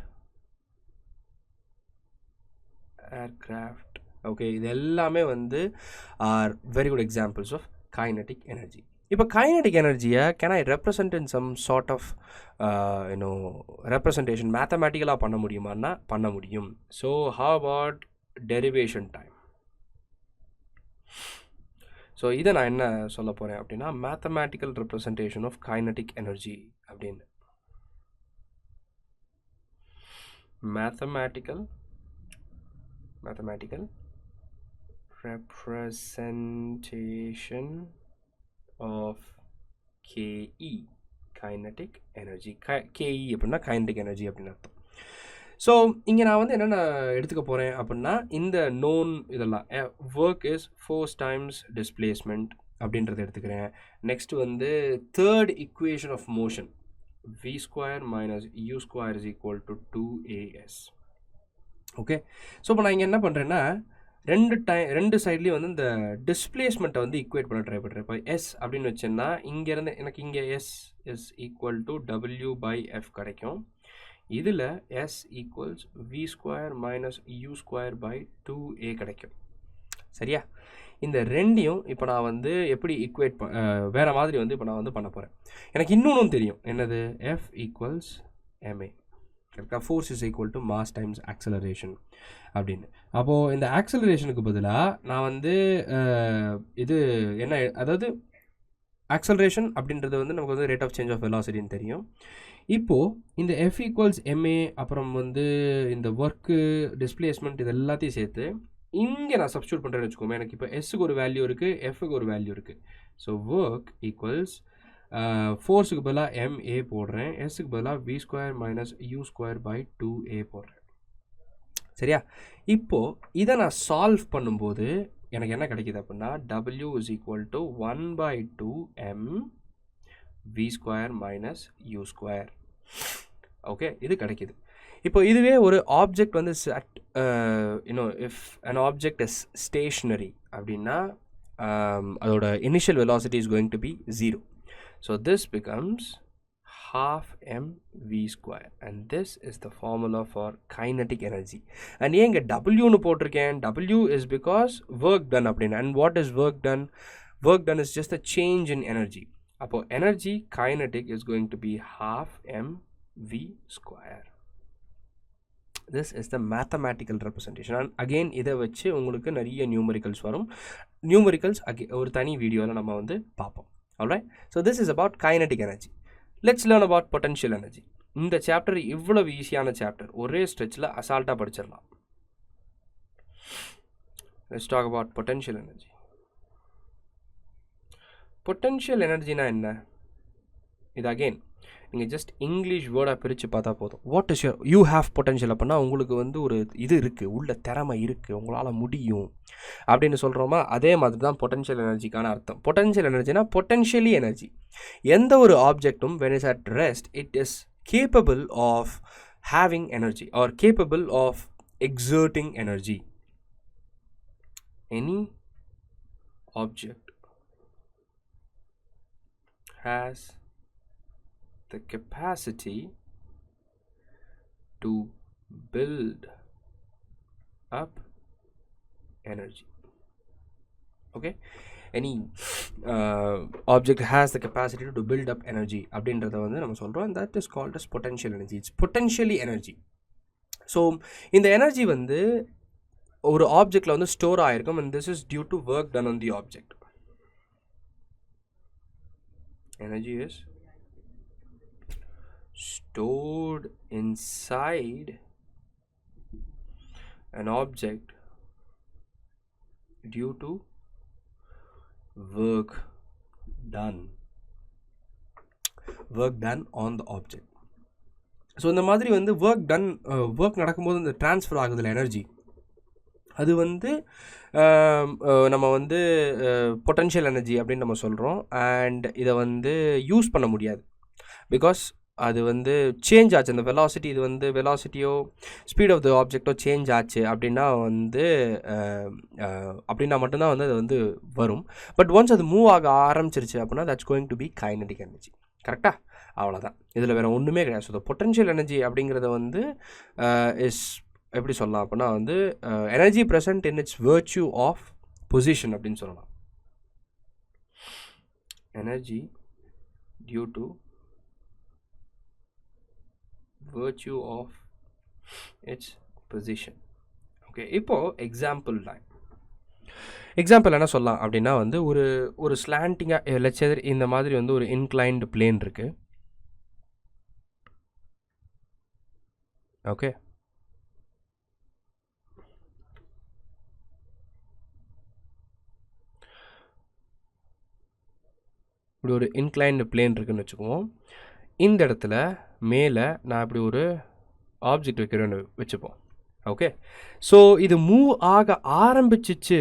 Okay, இது எல்லாமே வந்து are very good examples of kinetic energy. இப்போ kinetic energy-யை can I represent in some sort of representation, mathematical-ஆ பண்ண முடியுமான்னா பண்ண முடியும். So how about derivation time? So இதை நான் என்ன சொல்ல போகிறேன் அப்படின்னா mathematical representation of kinetic energy அப்படின்னு. Mathematical representation of KE, kinetic energy. KE அப்படின்னா கைனடிக் எனர்ஜி அப்படின்னு அர்த்தம். ஸோ இங்கே நான் வந்து என்னென்ன எடுத்துக்க போகிறேன் அப்படின்னா இந்த நோன் இதெல்லாம் work is force times displacement அப்படின்றத எடுத்துக்கிறேன். நெக்ஸ்ட் வந்து third equation of motion v² - u² = 2as. Okay, so இப்போ நான் இங்கே என்ன பண்ணுறேன்னா ரெண்டு சைட்லேயும் வந்து இந்த டிஸ்பிளேஸ்மெண்ட்டை வந்து ஈக்குவேட் பண்ண ட்ரை பண்ணுறேன். இப்போ எஸ் அப்படின்னு வச்சேன்னா இங்கேருந்து எனக்கு இங்கே S is equal to W/F கிடைக்கும். இதில் S = v² - u² கிடைக்கும். சரியா? இந்த ரெண்டையும் இப்போ நான் வந்து எப்படி ஈக்குவேட் வேறு மாதிரி வந்து இப்போ நான் வந்து பண்ண போகிறேன். எனக்கு இன்னொன்றும் தெரியும், என்னது? F = ma. கரெக்டாக, force is equal to mass times acceleration அப்படின்னு. அப்போது இந்த ஆக்சலரேஷனுக்கு பதிலாக நான் வந்து இது என்ன, அதாவது ஆக்சலரேஷன் அப்படின்றது வந்து நமக்கு வந்து ரேட் ஆஃப் சேஞ்ச் ஆஃப் வெலாசிட்டின்னு தெரியும். இப்போது இந்த F = ma, அப்புறம் வந்து இந்த ஒர்க்கு, டிஸ்பிளேஸ்மெண்ட், இது எல்லாத்தையும் சேர்த்து இங்கே நான் சப்ஸ்டியூட் பண்ணுறேன்னு வச்சுக்கோமே, எனக்கு இப்போ எஸ்ஸுக்கு ஒரு வேல்யூ இருக்குது, எஃப்க்கு ஒரு வேல்யூ இருக்குது. ஸோ ஒர்க் ஈக்குவல்ஸ் ஃபோர்ஸுக்கு பதிலாக எம்ஏ போடுறேன், எஸ்ஸுக்கு பதிலாக 𝑣² - 𝑢²/2a போடுறேன். சரியா? இப்போது இதை நான் சால்வ் பண்ணும்போது எனக்கு என்ன கிடைக்கிது அப்படின்னா W = 1/2m v² - u². Okay, இது கிடைக்கிது. இப்போ இதுவே ஒரு ஆப்ஜெக்ட் வந்து if an object is stationary அப்படின்னா அதோட initial velocity is going to be 0. So this becomes half mv², and this is the formula for kinetic energy. And ஏன் இங்கே W னு போட்டிருக்கேன்? W is because work done அப்படின்னா. And what is work done? Work done is just a change in energy. அப்போ energy kinetic is going to be half mv². This is the mathematical representation. And again இதை வச்சு உங்களுக்கு நிறைய நியூமரிக்கல்ஸ் வரும். நியூமரிக்கல்ஸ் ஒரு தனி வீடியோவில் நம்ம வந்து பார்ப்போம். Alright? So this is about kinetic energy. Let's learn about potential energy. இந்த சாப்டர் இவ்வளவு ஈஸியான சாப்டர், ஒரே ஸ்ட்ரெச்சில் அசால்ட்டாக படிச்சிடலாம். Let's talk about potential energy. Potential energyனா என்ன? இது அகெயின் நீங்கள் ஜஸ்ட் இங்கிலீஷ் வேர்டாக பிரித்து பார்த்தா போதும். What is you have potential அப்படின்னா உங்களுக்கு வந்து ஒரு இது இருக்குது, உள்ள திறமை இருக்குது, உங்களால் முடியும் அப்படின்னு சொல்கிறோமா, அதே மாதிரி தான் பொட்டன்ஷியல் எனர்ஜிக்கான அர்த்தம். பொட்டன்ஷியல் எனர்ஜினா பொட்டன்ஷியலி எனர்ஜி. எந்த ஒரு ஆப்ஜெக்டும் when is at rest it is capable of having energy or capable of exerting energy. Any object has the capacity to build up energy. Okay, any object has the capacity to build up energy அப்படின்றத வந்து நம்ம சொல்கிறோம். that is called as potential energy. It's potentially energy. So இந்த எனர்ஜி வந்து ஒரு ஆப்ஜெக்டில் வந்து ஸ்டோர் ஆகிருக்கும், and this is due to work done on the object. Energy is stored inside an object due to work done on the object. So இந்த மாதிரி வந்து ஒர்க் நடக்கும்போது இந்த ட்ரான்ஸ்ஃபர் ஆகுதுல எனர்ஜி, அது வந்து நம்ம வந்து பொட்டன்ஷியல் எனர்ஜி அப்படின்னு நம்ம சொல்கிறோம். அண்ட் இதை வந்து யூஸ் பண்ண முடியாது, பிகாஸ் அது வந்து சேஞ்ச் ஆச்சு. அந்த வெலாசிட்டி, இது வந்து வெலாசிட்டியோ ஸ்பீட் ஆஃப் த ஆப்ஜெக்டோ சேஞ்ச் ஆச்சு அப்படின்னா வந்து அப்படின்னா மட்டும்தான் வந்து அது வந்து வரும். பட் ஒன்ஸ் அது மூவ் ஆக ஆரம்பிச்சிருச்சு அப்படின்னா that's going to be kinetic energy. கரெக்டாக? அவ்வளோதான், இதில் வேறு ஒன்றுமே கிடையாது. ஸோ பொட்டன்ஷியல் எனர்ஜி அப்படிங்கிறத வந்து இஸ் எப்படி சொல்லலாம் அப்படின்னா வந்து energy present in its virtue of position அப்படின்னு சொல்லலாம். Energy due to virtue of its position. Okay, இப்போது எக்ஸாம்பிள் என்ன சொல்லலாம் அப்படின்னா வந்து ஒரு ஸ்லாண்டிங்காக லெச்சர் இந்த மாதிரி வந்து ஒரு இன்க்ளைன்டு பிளேன் இருக்குது. ஓகே, இப்படி ஒரு இன்க்ளைன்டு பிளேன் இருக்குதுன்னு வச்சுக்குவோம். இந்த இடத்துல மேலே நான் இப்படி ஒரு ஆப்ஜெக்ட் வைக்கிறேன்னு வச்சுப்போம். ஓகே, ஸோ இது மூவ் ஆக ஆரம்பிச்சிச்சு,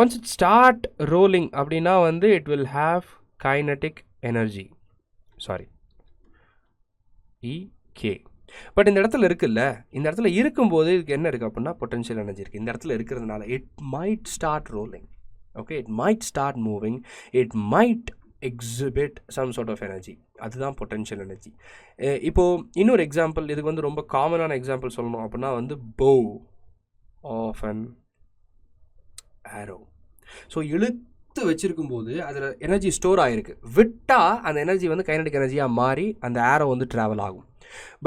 ஒன்ஸ் இட் ஸ்டார்ட் ரோலிங் அப்படின்னா வந்து it will have kinetic energy, sorry EK. But இந்த இடத்துல இருக்குல்ல, இந்த இடத்துல இருக்கும்போது இதுக்கு என்ன இருக்குது அப்படின்னா பொட்டன்ஷியல் எனர்ஜி இருக்குது. இந்த இடத்துல இருக்கிறதுனால it might start rolling. Okay, it might start moving, it might exhibit some sort of energy. அதுதான் பொட்டன்ஷியல் எனர்ஜி. இப்போது இன்னொரு எக்ஸாம்பிள், இதுக்கு வந்து ரொம்ப காமனான எக்ஸாம்பிள் சொல்லணும் அப்படின்னா வந்து bow of an arrow. So இழுத்து வச்சுருக்கும்போது அதில் எனர்ஜி ஸ்டோர் ஆகிருக்கு, விட்டால் அந்த எனர்ஜி வந்து கைனடிக் எனர்ஜியாக மாறி அந்த ஆரோ வந்து ட்ராவல் ஆகும்.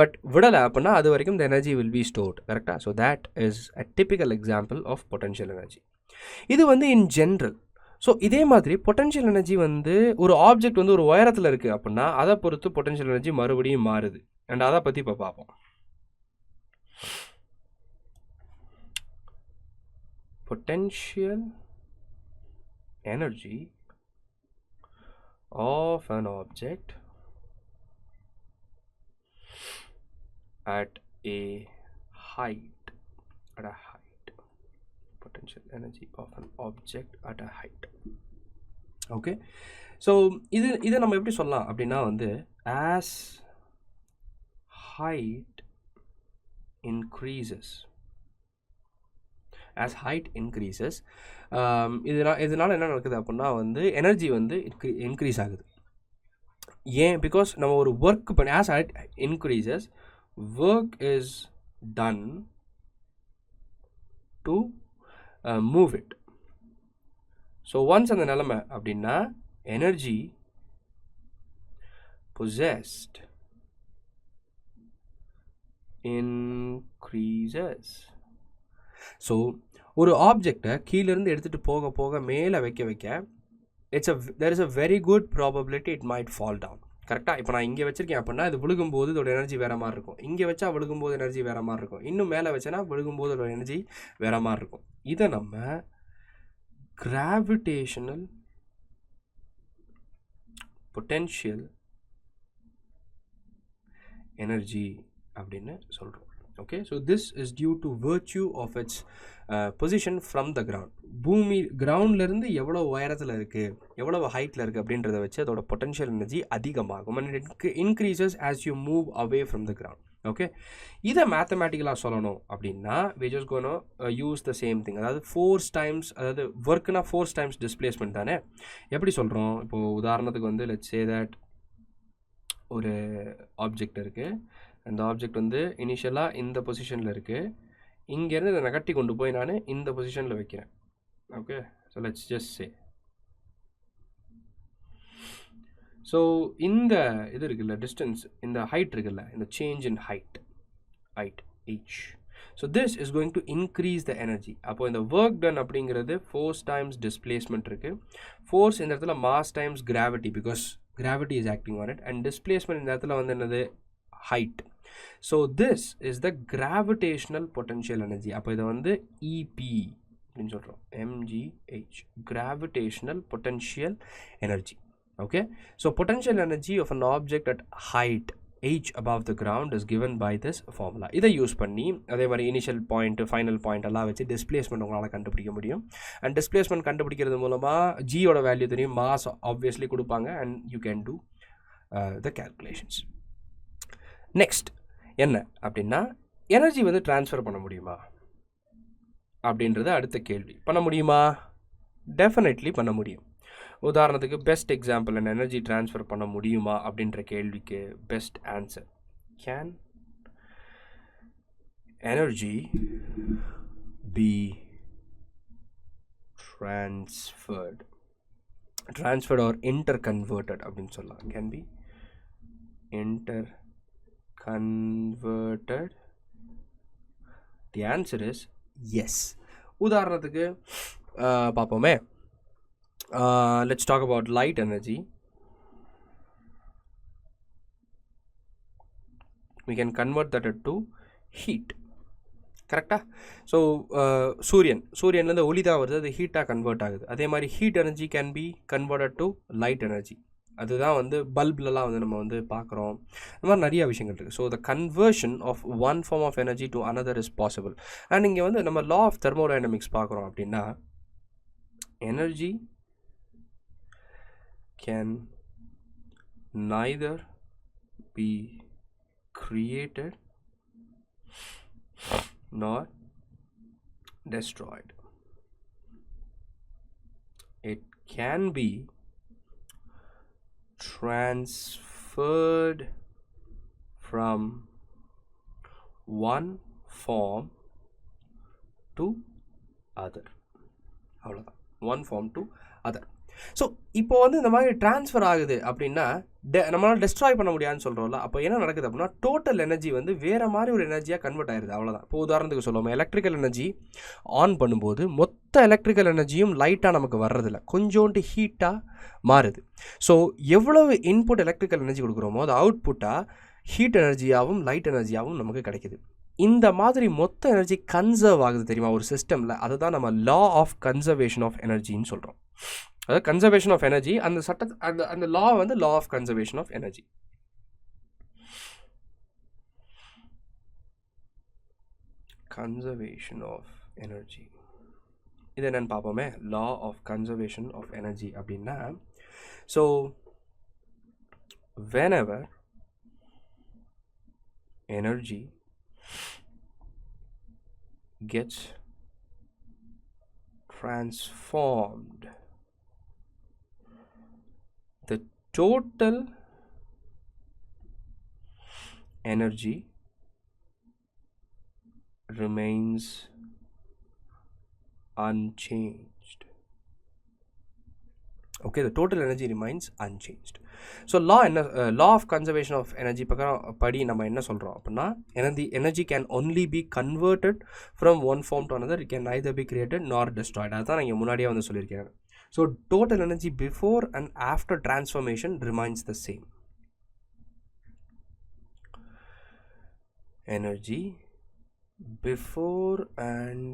பட் விடலை அப்படின்னா அது வரைக்கும் இந்த எனர்ஜி வில் பி ஸ்டோர்ட். கரெக்டாக? So that is a typical example of potential energy. இது வந்து இன் ஜென்ரல். ஸோ இதே மாதிரி பொட்டன்ஷியல் எனர்ஜி வந்து ஒரு ஆப்ஜெக்ட் வந்து ஒரு உயரத்தில் இருக்குது அப்படின்னா அதை பொறுத்து பொட்டன்ஷியல் எனர்ஜி மறுபடியும் மாறுது. அண்ட் அதை பற்றி இப்போ பார்ப்போம். potential energy of an object at a height. Potential energy of an object at a height. Okay, so இதை நம்ம எப்படி சொல்லலாம் அப்படின்னா வந்து as height increases, இதனால என்ன நடக்குது அப்படின்னா வந்து எனர்ஜி வந்து இன்க்ரீஸ் ஆகுது. ஏன்? பிகாஸ் நம்ம ஒரு ஒர்க் பண்ணி as height increases, work is done to move it. So once அந்த நிலைமை அப்படின்னா எனர்ஜி possessed increases. ஸோ ஒரு ஆப்ஜெக்டை கீழேருந்து எடுத்துகிட்டு போக போக மேலே வைக்க there is a very good probability it might fall down. கரெக்டாக? இப்போ நான் இங்கே வச்சுருக்கேன் அப்படின்னா இது விழுகும்போது இதோட எனர்ஜி வேறு மாதிரி இருக்கும். இங்கே வச்சா விழுகும்போது எனர்ஜி வேறு மாதிரி இருக்கும். இன்னும் மேலே வச்சேன்னா விழுகும்போது இதோட எனர்ஜி வேறு மாதிரி இருக்கும். இதை நம்ம கிராவிடேஷனல் பொட்டென்ஷியல் எனர்ஜி அப்படின்னு சொல்கிறோம். Okay, so this is due to virtue of its position from the ground. பூமி கிரவுண்ட்லேருந்து எவ்வளோ உயரத்தில் இருக்குது, எவ்வளோ ஹைட்டில் இருக்குது அப்படின்றத வச்சு அதோட பொட்டென்ஷியல் எனர்ஜி அதிகமாகும். And it increases as you move away from the ground. Okay, இதை மேத்தமேட்டிக்கலாக சொல்லணும் அப்படின்னா we just gonna use the same thing. அதாவது ஃபோர்ஸ் டைம்ஸ், அதாவது ஒர்க்குனா ஃபோர்ஸ் டைம்ஸ் டிஸ்பிளேஸ்மெண்ட் தானே. எப்படி சொல்கிறோம்? இப்போது உதாரணத்துக்கு வந்து லெட்ஸ் சே தட் ஒரு ஆப்ஜெக்ட் இருக்குது. அந்த ஆப்ஜெக்ட் வந்து இனிஷியலாக இந்த பொசிஷனில் இருக்குது. இங்கேருந்து இதை நகட்டி கொண்டு போய் நான் இந்த பொசிஷனில் வைக்கிறேன். Okay, so let's just say. So இந்த இது இருக்குல்ல, டிஸ்டன்ஸ், இந்த ஹைட் இருக்குல்ல, இந்த change in height h. So this is going to increase the energy. அப்போ இந்த ஒர்க் டன் அப்படிங்கிறது ஃபோர்ஸ் டைம்ஸ் டிஸ்பிளேஸ்மெண்ட் இருக்குது. ஃபோர்ஸ் இந்த இடத்துல mass times gravity, because gravity is acting on it. And displacement இந்த இடத்துல வந்து என்னது? Height. So this is the gravitational potential energy. அப்போ இதை வந்து EP அப்படின்னு சொல்கிறோம், mgh, gravitational potential energy. Okay, so potential energy of an object at height h above the ground is given by this formula. இதை யூஸ் பண்ணி அதே மாதிரி இனிஷியல் பாயிண்ட், ஃபைனல் பாயிண்ட் எல்லாம் வச்சு டிஸ்பிளேஸ்மெண்ட் உங்களால் கண்டுபிடிக்க முடியும். அண்ட் டிஸ்பிளேஸ்மெண்ட் கண்டுபிடிக்கிறது மூலமாக ஜியோட வேல்யூ தெரியும், மாஸ் ஆப்வியஸ்லி கொடுப்பாங்க, and you can do the calculations. Next என்ன அப்படின்னா, எனர்ஜி வந்து ட்ரான்ஸ்ஃபர் பண்ண முடியுமா அப்படின்றது அடுத்த கேள்வி. பண்ண முடியுமா? டெஃபினெட்லி பண்ண முடியும். உதாரணத்துக்கு பெஸ்ட் எக்ஸாம்பிள் என்ன, எனர்ஜி ட்ரான்ஸ்ஃபர் பண்ண முடியுமா அப்படின்ற கேள்விக்கு best answer, can energy be transferred or interconverted அப்படின்னு சொல்லலாம். Can be interconverted. The answer is yes. உதாரணத்துக்கு பார்ப்போமே. Let's talk about light energy. We can convert that to heat. கரெக்டா? ஸோ சூரியன்லேருந்து ஒளி தான் வருது, அது ஹீட்டாக கன்வெர்ட் ஆகுது. அதே மாதிரி heat energy can be converted to light energy. அதுதான் வந்து பல்ப்லலாம் வந்து நம்ம வந்து பார்க்குறோம். இந்த மாதிரி நிறைய விஷயங்கள் இருக்குது. So the conversion of one form of energy to another is possible. And இங்கே வந்து நம்ம லா ஆஃப் தெர்மோடைனமிக்ஸ் பார்க்குறோம் அப்படின்னா, energy can neither be created nor destroyed. It can be transferred from one form to other. அவ்வளோதான், one form to other. So இப்போ வந்து இந்த மாதிரி ட்ரான்ஸ்ஃபர் ஆகுது அப்படின்னா நம்மளால் டெஸ்ட்ராய் பண்ண முடியாதுன்னு சொல்கிறோம்ல. அப்போ என்ன நடக்குது அப்படின்னா, டோட்டல் எனர்ஜி வந்து வேறு மாதிரி ஒரு எனர்ஜியாக கன்வெர்ட் ஆயிடுது. அவ்வளோதான். இப்போ உதாரணத்துக்கு சொல்லுவோம், எலக்ட்ரிக்கல் எனர்ஜி ஆன் பண்ணும்போது மொத்த எலக்ட்ரிக்கல் எனர்ஜியும் லைட்டாக நமக்கு வர்றதில்ல, கொஞ்சோண்டு ஹீட்டாக மாறுது. ஸோ எவ்வளவு இன்புட் எலக்ட்ரிக்கல் எனர்ஜி கொடுக்குறோமோ அது அவுட்புட்டாக ஹீட் எனர்ஜியாகவும் லைட் எனர்ஜியாகவும் நமக்கு கிடைக்குது. இந்த மாதிரி மொத்த எனர்ஜி கன்சர்வ் ஆகுது தெரியுமா ஒரு சிஸ்டமில், அதுதான் நம்ம லா ஆஃப் கன்சர்வேஷன் ஆஃப் எனர்ஜின்னு சொல்கிறோம். அதாவது கன்சர்வேஷன் ஆஃப் எனர்ஜி, அந்த சட்ட அந்த லா வந்து law of conservation of energy. Conservation of energy இது என்னன்னு பார்ப்போமே. Law of conservation of energy அப்படின்னா, so whenever energy gets transformed, the total energy remains unchanged. Okay, the total energy remains unchanged. So law of conservation of energy படி நம்ம என்ன சொல்கிறோம் அப்படின்னா, energy can only be converted from one form to another. It can neither be created nor destroyed. அதுதான் நான் முன்னாடியே வந்து சொல்லியிருக்கேன். So total energy before and after transformation remains the same. Energy before and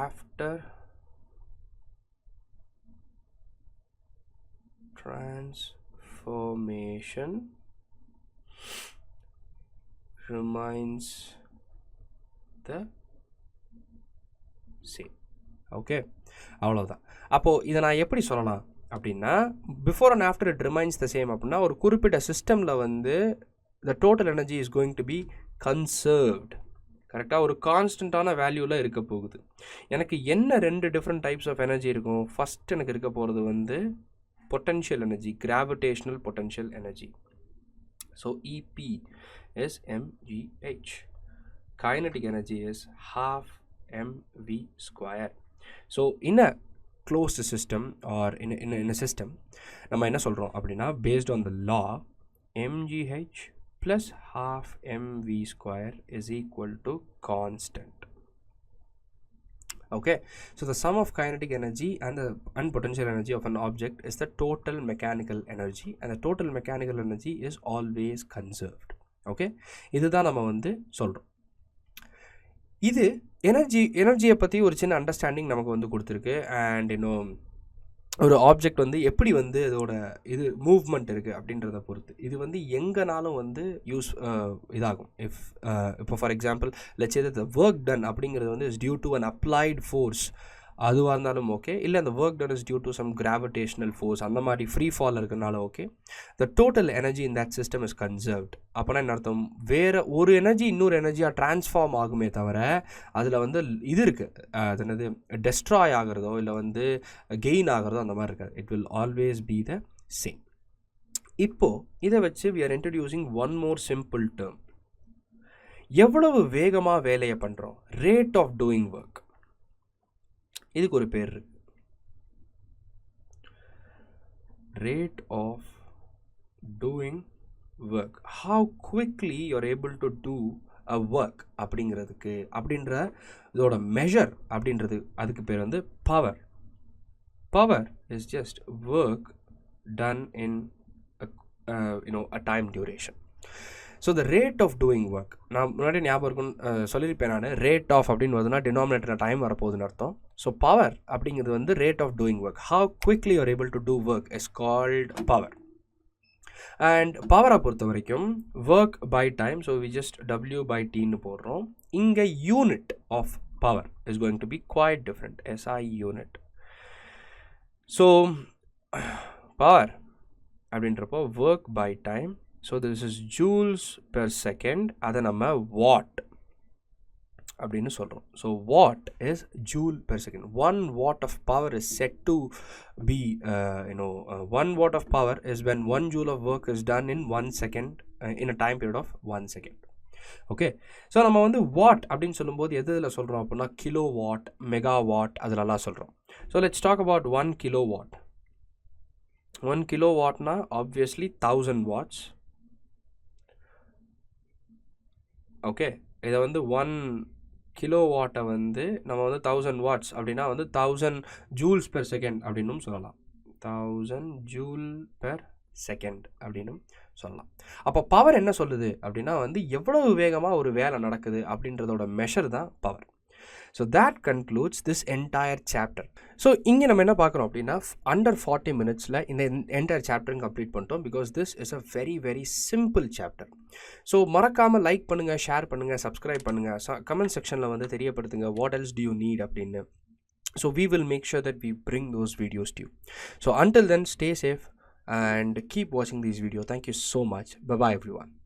after transformation remains the same. Okay, அவ்வளோதான். அப்போது இதை நான் எப்படி சொல்லலாம் அப்படின்னா, before and after it remains the same அப்படின்னா, ஒரு குறிப்பிட்ட சிஸ்டமில் வந்து the total energy is going to be conserved. கரெக்டாக ஒரு கான்ஸ்டண்ட்டான வேல்யூவில் இருக்க போகுது. எனக்கு என்ன 2 டிஃப்ரெண்ட் டைப்ஸ் ஆஃப் எனர்ஜி இருக்கும்? ஃபஸ்ட் எனக்கு இருக்க போகிறது வந்து potential energy, gravitational potential energy. So EP is mgh. Kinetic energy is half mv square. So in a closed system or in a system, நம்ம என்ன சொல்கிறோம் அப்படின்னா, based on the law, mgh plus half mv square is equal to constant. Okay, so the sum of kinetic energy and potential energy of an object is the total mechanical energy, and the total mechanical energy is always conserved. Okay, இதுதான் நம்ம வந்து சொல்கிறோம். இது எனர்ஜியை பற்றி ஒரு சின்ன அண்டர்ஸ்டாண்டிங் நமக்கு வந்து கொடுத்துருக்கு. அண்ட் இன்னும் ஒரு ஆப்ஜெக்ட் வந்து எப்படி வந்து இதோட மூவ்மெண்ட் இருக்குது அப்படின்றத பொறுத்து இது வந்து எங்கேனாலும் வந்து இதாகும். இப்போ for example let's say the work done அப்படிங்கிறது வந்து is due to an applied force, அதுவாக இருந்தாலும் ஓகே, இல்லை அந்த work done is due to some gravitational force, அந்த மாதிரி ஃப்ரீ ஃபால் இருக்கிறனால okay, the total energy in that system is conserved. அப்போனா என்ன அர்த்தம்? வேறு ஒரு எனர்ஜி இன்னொரு எனர்ஜியாக ட்ரான்ஸ்ஃபார்ம் ஆகுமே தவிர அதில் வந்து இது இருக்குது, அது என்னது டெஸ்ட்ராய் ஆகிறதோ இல்லை வந்து கெயின் ஆகிறதோ அந்த மாதிரி இருக்காது. It will always be the same. இப்போது இதை வச்சு we are introducing one more simple term. எவ்வளவு வேகமாக வேலையை பண்ணுறோம், ரேட் ஆஃப் டூயிங் ஒர்க், இதுக்கு ஒரு பேர் இருக்கு. Rate of doing work, how quickly you are able to do a work அப்படிங்கிறதுக்கு, அப்படின்ற இதோட மெஷர் அப்படின்றது அதுக்கு பேர் வந்து power. Power is just work done in a time duration. So the rate of doing work, நான் முன்னாடி ஞாபகம் இருக்குன்னு சொல்லியிருப்பேன் நான், ரேட் ஆஃப் அப்படின்னு வருதுன்னா டினாமினேட்டரில் டைம் வரப்போகுதுன்னு அர்த்தம். ஸோ பவர் அப்படிங்கிறது வந்து rate of doing work, how quickly you are able to do work is called power. And பவரை பொறுத்த வரைக்கும் work by time, so we just W by Tன்னு போடுறோம். இங்கே unit of power is going to be quite different, SI unit. So power அப்படின்றப்போ work by time, so this is joules per second, அதை நம்ம வாட் அப்படின்னு சொல்கிறோம். So what is joule per second. 1 watt of power is said to be 1 watt of power is when 1 joule of work is done in 1 second in a time period of 1 second. Okay, so நம்ம வந்து வாட் அப்படின்னு சொல்லும்போது எதில் சொல்கிறோம் அப்படின்னா கிலோ வாட், மெகா வாட், அதிலலாம் சொல்கிறோம். So let's talk about 1 kilowatt. 1 kilowattனா ஆப்வியஸ்லி 1000 watts. ஓகே, இதை வந்து 1 கிலோவாட்டை வந்து நம்ம வந்து 1000 watts அப்படின்னா வந்து 1000 joules per second அப்படின்னும் சொல்லலாம். 1000 joule per செகண்ட் அப்படின்னு சொல்லலாம். அப்போ பவர் என்ன சொல்லுது அப்படின்னா வந்து எவ்வளவு வேகமாக ஒரு வேலை நடக்குது அப்படின்றதோட மெஷர் தான் power. So that concludes this entire chapter. So இங்கே நம்ம என்ன பார்க்குறோம் அப்படின்னா அண்டர் 40 மினிட்ஸில் இந்த என்டையர் சாப்டரும் கம்ப்ளீட் பண்ணிட்டோம். Because this is a very very simple chapter. So மறக்காமல் லைக் பண்ணுங்கள், ஷேர் பண்ணுங்கள், சப்ஸ்கிரைப் பண்ணுங்கள், கமெண்ட் செக்ஷனில் வந்து தெரியப்படுத்துங்க what else do you need அப்படின்னு. So we will make sure that we bring those videos to you. So until then, stay safe and keep watching these videos. Thank you so much. Bye bye everyone.